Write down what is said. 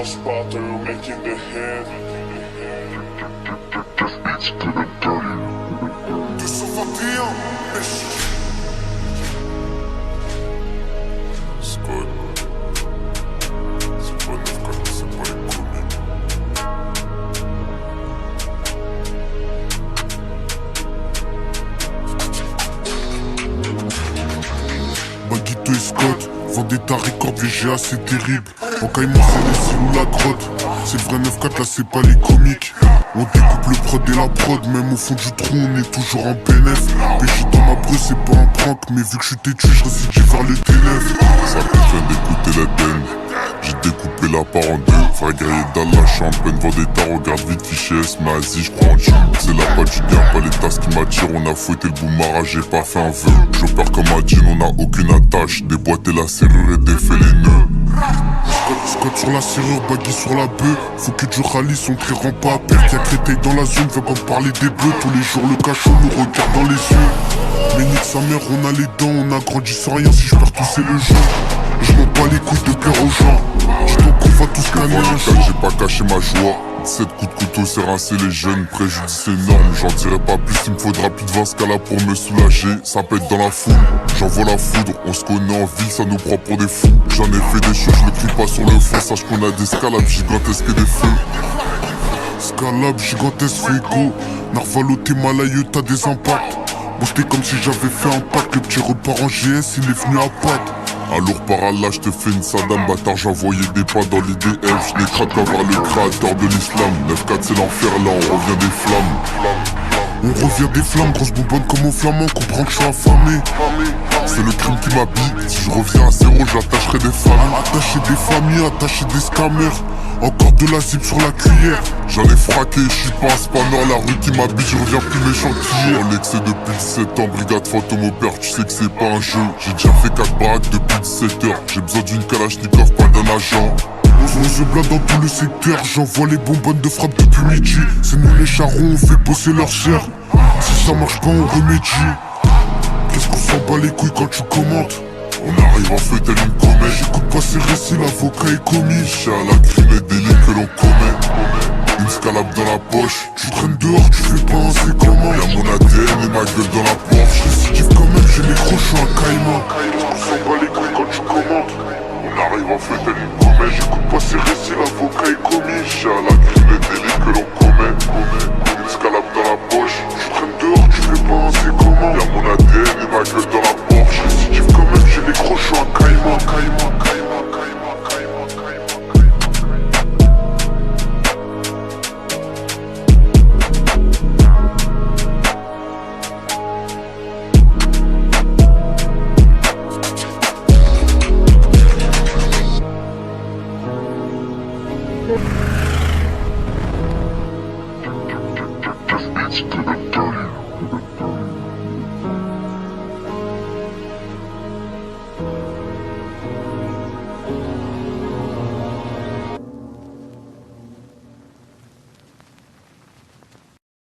gon' spot through, making the hit. 221, Scott. C'est pas 9-4, c'est pas les communes. Baguito et Scott, Vendetta Record, VGA c'est terrible. En Caïman c'est les îles ou la grotte. C'est le vrai 9-4 là c'est pas les comiques. On découpe le prod et la prod, même au fond du trou on est toujours en PNF. Péché dans ma breu c'est pas un prank, mais vu que je suis têtu je récidie vers le TNF. Ça fait fin d'écouter la den. J'ai découpé la part en deux. Frère guerrier d'Allah, champagne, Vendetta, regarde vite Fichès, Mazi, j'crois en Dieu. C'est la patte du bien, pas les tasses qui m'attirent. On a fouetté le boumara, j'ai pas fait un vœu. J'opère comme un djinn, on a aucune attache. Déboîter la serrure et défait les nœuds. Scott sur la serrure, baggy sur la bœuf. Faut que du rallye, son cri rend pas à perte. Y'a Créteil dans la zone, veut pas me parler des bleus. Tous les jours le cachot nous regarde dans les yeux. Mais nique sa mère, on a les dents, on a grandi sans rien. Si je perds tout c'est le jeu. Je m'en bats les couilles de plaire aux gens. Je t'en qu'on va tous gagner un jour. J'ai pas caché ma joie. 7 coups de couteau, c'est rincer les jeunes. Préjudice énorme, j'en dirai pas plus. Il me faudra plus de 20 scala pour me soulager. Ça pète dans la foule, j'envoie la foudre. On se connaît en ville, ça nous prend pour des fous. J'en ai fait des choses, je le crie pas sur le fond. Sache qu'on a des scalabs gigantesques et des feux. Scalab gigantesque frigo. Narvalo t'es malailleux, t'as des impacts. Bon t'es comme si j'avais fait un pack. Le petit repart en GS, il est venu à patte. Alors par Allah, je te fais une Saddam, bâtard, j'envoyais des pas dans l'IDF. Je n'écrase pas voir le créateur de l'islam. 9-4 c'est l'enfer, là on revient des flammes. On revient des flammes, grosse bonbonne comme au flamand. Comprends que je suis affamé. C'est le crime qui m'habille. Si je reviens à zéro, j'attacherai des femmes. Attacher des familles, attacher des scammers. Encore de la zip sur la cuillère. J'en ai fraqué, je suis pas un spammer. La rue qui m'habille, je reviens plus méchant qu'hier. En excès depuis 17 ans, brigade fantôme au père, tu sais que c'est pas un jeu. J'ai déjà fait 4 baraques depuis 17 heures. J'ai besoin d'une kalachnikov, pas d'un agent. On se blinde dans tout le secteur. J'envoie les bonbonnes de frappe depuis midi. C'est nous les charrons, on fait bosser leur chair. Si ça marche pas, on remédie. Qu'est-ce qu'on s'en bat les couilles quand tu commentes? On arrive en feu tel une comète. J'écoute pas ces récits, l'avocat est commis. J'ai à la crime et délit que l'on commet. Une scalab dans la poche. Tu traînes dehors, tu fais pas un c'est comment? Y'a mon ADN et ma gueule dans la